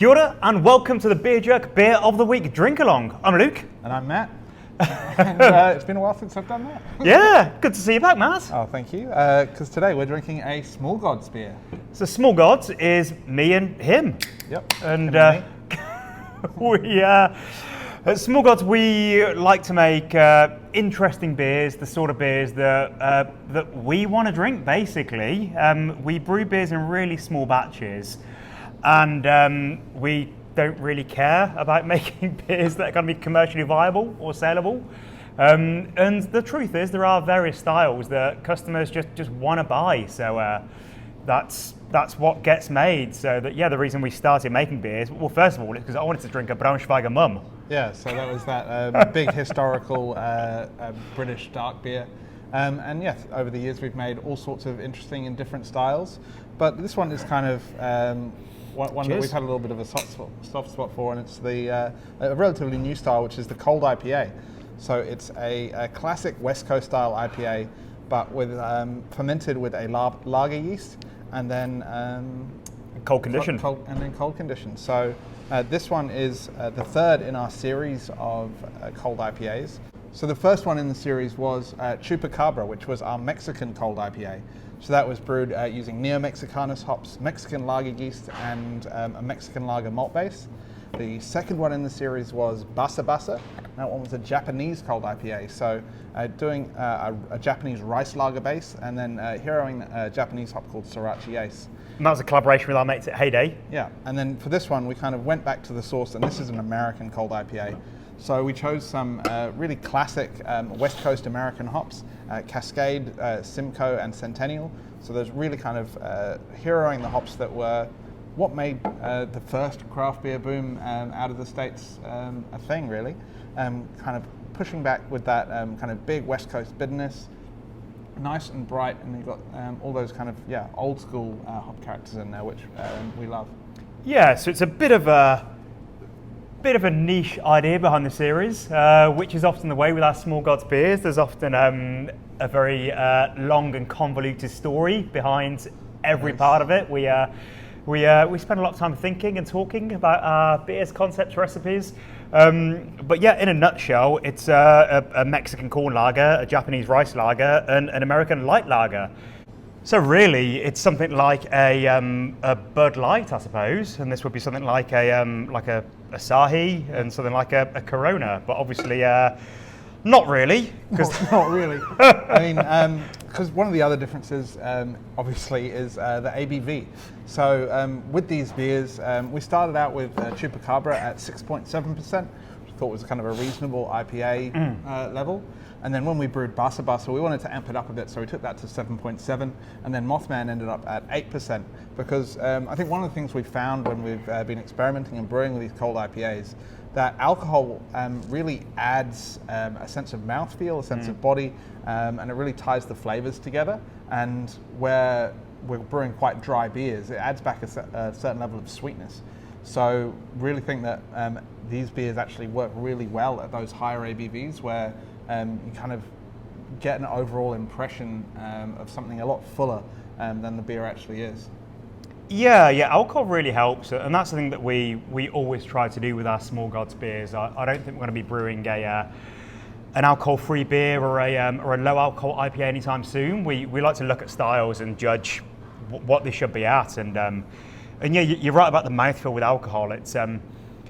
Kia ora and welcome to the Beer Jerk Beer of the Week Drink Along. I'm Luke. And I'm Matt. And it's been a while since I've done that. Yeah, good to see you back, Matt. Oh, thank you. Because today we're drinking a Small Gods beer. So Small Gods is me and him. Yep. And at Small Gods we like to make interesting beers, the sort of beers that we want to drink, basically. We brew beers in really small batches. And we don't really care about making beers that are going to be commercially viable or saleable. And the truth is, there are various styles that customers just want to buy. So that's what gets made. So the reason we started making beers, well, first of all, it's because I wanted to drink a Braunschweiger Mumm. Yeah, so that was that big historical British dark beer. And yes, over the years we've made all sorts of interesting and different styles. But this one is kind of one that we've had a little bit of a soft spot for, and it's a relatively new style, which is the cold IPA. So it's a classic West Coast style IPA, but with fermented with a lager yeast, and then cold condition. Cold condition. So this one is the third in our series of cold IPAs. So the first one in the series was Chupacabra, which was our Mexican cold IPA. So that was brewed using Neo-Mexicanos hops, Mexican lager yeast, and a Mexican lager malt base. The second one in the series was Basa Basa. That one was a Japanese cold IPA. So doing a Japanese rice lager base, and then heroing a Japanese hop called Sorachi Ace. And that was a collaboration with our mates at Heyday. Yeah, and then for this one, we kind of went back to the source, and this is an American cold IPA. So we chose some really classic West Coast American hops, Cascade, Simcoe, and Centennial. So there's really kind of heroing the hops that were what made the first craft beer boom out of the States a thing, really. Kind of pushing back with that kind of big West Coast bitterness, nice and bright, and you've got all those kind of old school hop characters in there, which we love. Yeah, so it's a bit of a niche idea behind the series, which is often the way with our Small Gods beers. There's often a very long and convoluted story behind every part of it. We spend a lot of time thinking and talking about our beers, concepts, recipes. But yeah, in a nutshell, it's a Mexican corn lager, a Japanese rice lager, and an American light lager. So really, it's something like a Bud Light, I suppose, and this would be something like a Asahi and something like a Corona, but obviously not really. Not really. I mean, because one of the other differences, obviously, is the ABV. So with these beers, we started out with Chupacabra at 6.7%, which I thought was kind of a reasonable IPA level. And then when we brewed Basa Basa, we wanted to amp it up a bit, so we took that to 7.7, and then Mothman ended up at 8%, because I think one of the things we've found when we've been experimenting and brewing with these cold IPAs, that alcohol really adds a sense of mouthfeel, a sense of body, and it really ties the flavors together. And where we're brewing quite dry beers, it adds back a certain level of sweetness. So really think that these beers actually work really well at those higher ABVs, where you kind of get an overall impression of something a lot fuller than the beer actually is. Yeah, alcohol really helps, and that's the thing that we always try to do with our Small Gods beers. I don't think we're going to be brewing an alcohol-free beer or a low-alcohol IPA anytime soon. We like to look at styles and judge what they should be at, and yeah, you're right about the mouthfeel with alcohol. It's like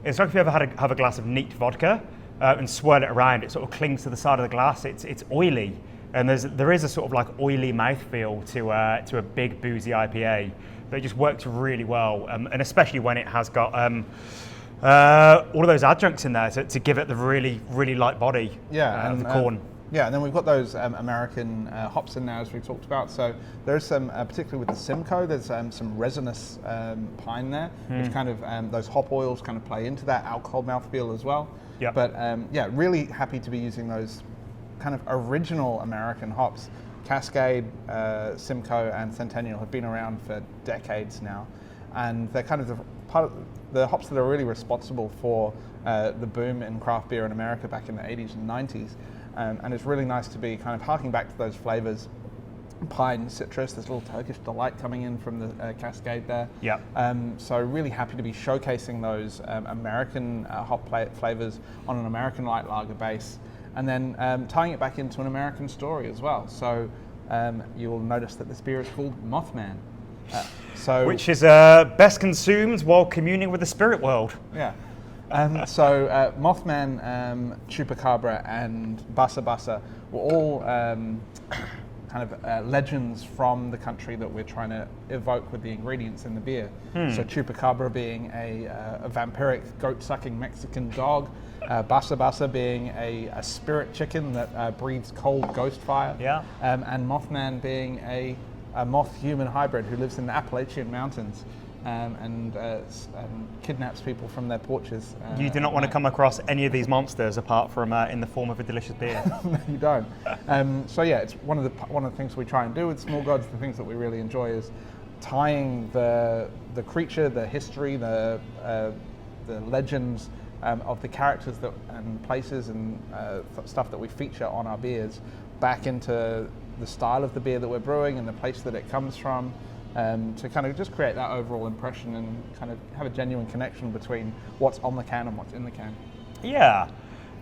if you ever have a glass of neat vodka and swirl it around, it sort of clings to the side of the glass. It's oily, and there is a sort of like oily mouthfeel to a big boozy IPA. But it just works really well, and especially when it has got all of those adjuncts in there to give it the really, really light body of the corn. And then we've got those American hops in there, as we talked about. So there's some, particularly with the Simcoe, there's some resinous pine there, which kind of, those hop oils kind of play into that alcohol mouthfeel as well. Yep. But really happy to be using those kind of original American hops. Cascade, Simcoe, and Centennial have been around for decades now, and they're kind of the hops that are really responsible for the boom in craft beer in America back in the 80s and 90s. And it's really nice to be kind of harking back to those flavors pine, citrus. There's a little Turkish delight coming in from the Cascade there. Yeah. So really happy to be showcasing those American hop flavors on an American light lager base, and then tying it back into an American story as well. So you'll notice that this beer is called Mothman. Which is best consumed while communing with the spirit world. Yeah. So Mothman, Chupacabra, and Basa Basa were all kind of legends from the country that we're trying to evoke with the ingredients in the beer. So Chupacabra being a vampiric goat-sucking Mexican dog, Basa Basa being a spirit chicken that breathes cold ghost fire, and Mothman being a moth-human hybrid who lives in the Appalachian Mountains and kidnaps people from their porches. You do not want to come across any of these monsters apart from in the form of a delicious beer. No, you don't. So yeah, it's one of the things we try and do with Small Gods. The things that we really enjoy is tying the creature, the history, the legends of the characters and places and stuff that we feature on our beers back into the style of the beer that we're brewing and the place that it comes from, to kind of just create that overall impression and kind of have a genuine connection between what's on the can and what's in the can. Yeah,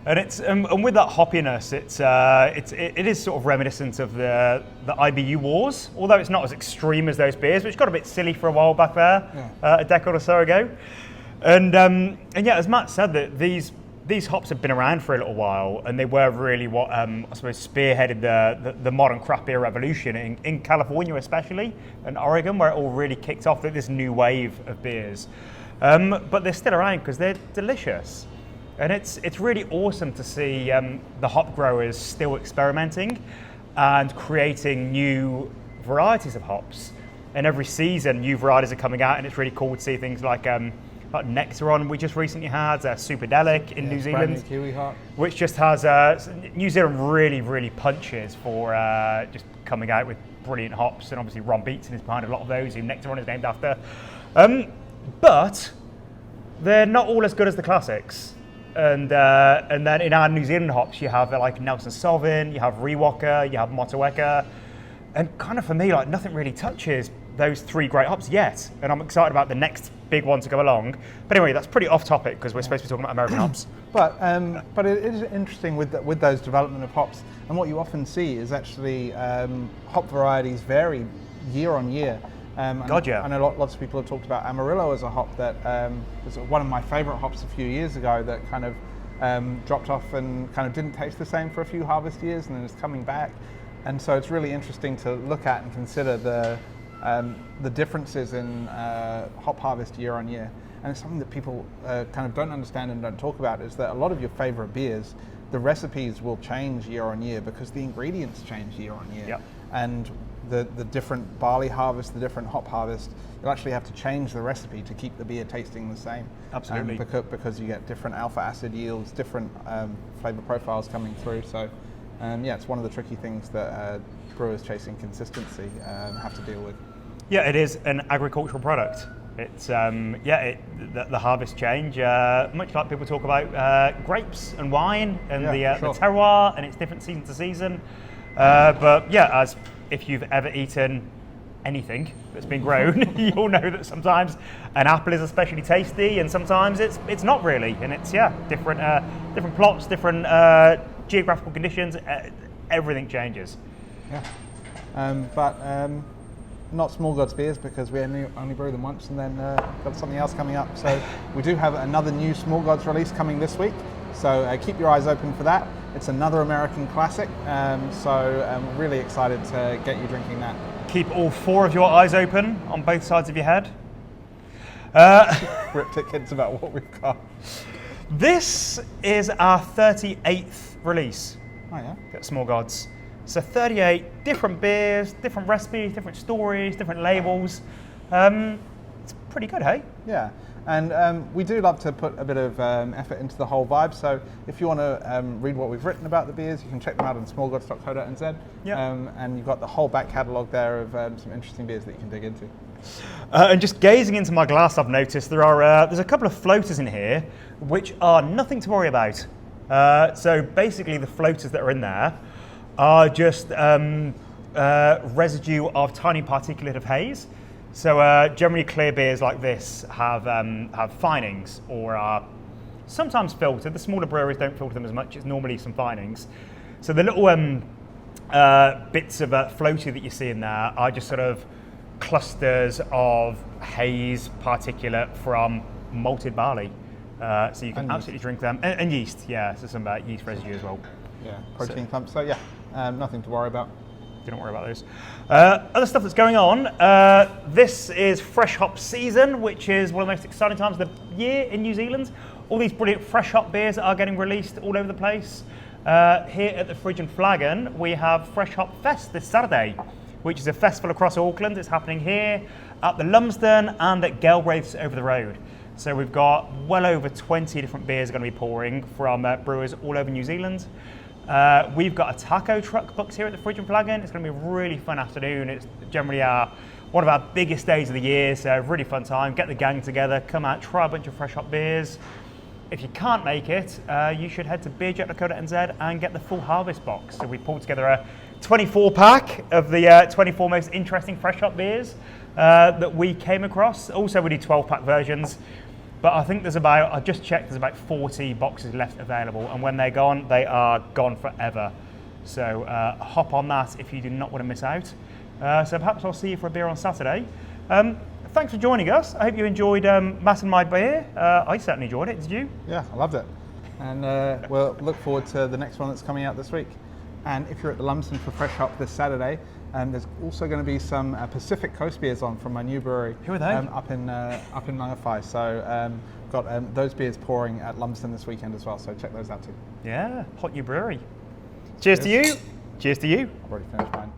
and it's and with that hoppiness, it is sort of reminiscent of the IBU wars, although it's not as extreme as those beers, which got a bit silly for a while back there, a decade or so ago. And yeah, as Matt said, that these hops have been around for a little while, and they were really what I suppose spearheaded the modern craft beer revolution in California, especially, and Oregon, where it all really kicked off this new wave of beers. But they're still around because they're delicious, and it's really awesome to see the hop growers still experimenting and creating new varieties of hops. And every season, new varieties are coming out, and it's really cool to see things like Nectaron we just recently had, Superdelic in New Zealand, Kiwi hop, which just has New Zealand really punches for just coming out with brilliant hops, and obviously Ron Beatson is behind a lot of those, who Nectaron is named after. But they're not all as good as the classics. And then in our New Zealand hops, you have like Nelson Sauvin, you have Rewalker, you have Motueka, and kind of for me, like nothing really touches those three great hops yet, and I'm excited about the next big one to go along. But anyway, that's pretty off topic because we're supposed to be talking about American hops. But it is interesting with those development of hops, and what you often see is actually hop varieties vary year on year. I know lots of people have talked about Amarillo as a hop that was one of my favorite hops a few years ago that kind of dropped off and kind of didn't taste the same for a few harvest years, and then it's coming back. And so it's really interesting to look at and consider the differences in hop harvest year on year. And it's something that people kind of don't understand and don't talk about, is that a lot of your favorite beers, the recipes will change year on year because the ingredients change year on year. Yep. And the different barley harvest, the different hop harvest, you'll actually have to change the recipe to keep the beer tasting the same. Absolutely. Because you get different alpha acid yields, different flavor profiles coming through. So yeah, it's one of the tricky things that brewers chasing consistency have to deal with. Yeah, it is an agricultural product. It's the harvest change, much like people talk about grapes and wine and the terroir, and it's different season to season. But yeah, as if you've ever eaten anything that's been grown, you'll know that sometimes an apple is especially tasty, and sometimes it's not really. And it's different plots, different geographical conditions. Everything changes. Yeah, not Small Gods beers because we only brew them once, and then got something else coming up. So we do have another new Small Gods release coming this week. So keep your eyes open for that. It's another American classic. So I'm really excited to get you drinking that. Keep all four of your eyes open on both sides of your head. Cryptic hints about what we've got. This is our 38th release. Oh yeah. At Small Gods. So 38 different beers, different recipes, different stories, different labels. It's pretty good, hey? Yeah, and we do love to put a bit of effort into the whole vibe. So if you want to read what we've written about the beers, you can check them out on smallgods.co.nz. Yeah. And you've got the whole back catalogue there of some interesting beers that you can dig into. And just gazing into my glass, I've noticed there's a couple of floaters in here, which are nothing to worry about. So basically the floaters that are in there are just residue of tiny particulate of haze. So generally clear beers like this have finings or are sometimes filtered. The smaller breweries don't filter them as much. It's normally some finings. So the little bits of floaty that you see in there are just sort of clusters of haze particulate from malted barley. So you can absolutely drink them. And yeast, yeah, so some yeast residue as well. Yeah, protein clumps. So yeah, nothing to worry about. Don't worry about those. Other stuff that's going on. This is fresh hop season, which is one of the most exciting times of the year in New Zealand. All these brilliant fresh hop beers that are getting released all over the place. Here at the Fridge and Flagon, we have Fresh Hop Fest this Saturday, which is a festival across Auckland. It's happening here at the Lumsden and at Galbraith's over the road. So we've got well over 20 different beers going to be pouring from brewers all over New Zealand. We've got a taco truck booked here at the Fridge and Flagon. It's going to be a really fun afternoon. It's generally one of our biggest days of the year, so really fun time. Get the gang together, come out, try a bunch of fresh hop beers. If you can't make it, you should head to beerjet.co.nz and get the full harvest box. So we pulled together a 24 pack of the 24 most interesting fresh hop beers that we came across. Also, we do 12 pack versions. But I think I just checked, there's about 40 boxes left available, and when they're gone, they are gone forever. So hop on that if you do not want to miss out. So perhaps I'll see you for a beer on Saturday. Thanks for joining us. I hope you enjoyed Matt and my beer. I certainly enjoyed it. Did you? Yeah, I loved it. And we'll look forward to the next one that's coming out this week. And if you're at the Lumsden for Fresh Hop this Saturday, there's also going to be some Pacific Coast beers on from my new brewery. Who are they? Up in Langafai. So got those beers pouring at Lumsden this weekend as well. So check those out too. Yeah, hot new brewery. Cheers to you. Cheers to you. I've already finished mine.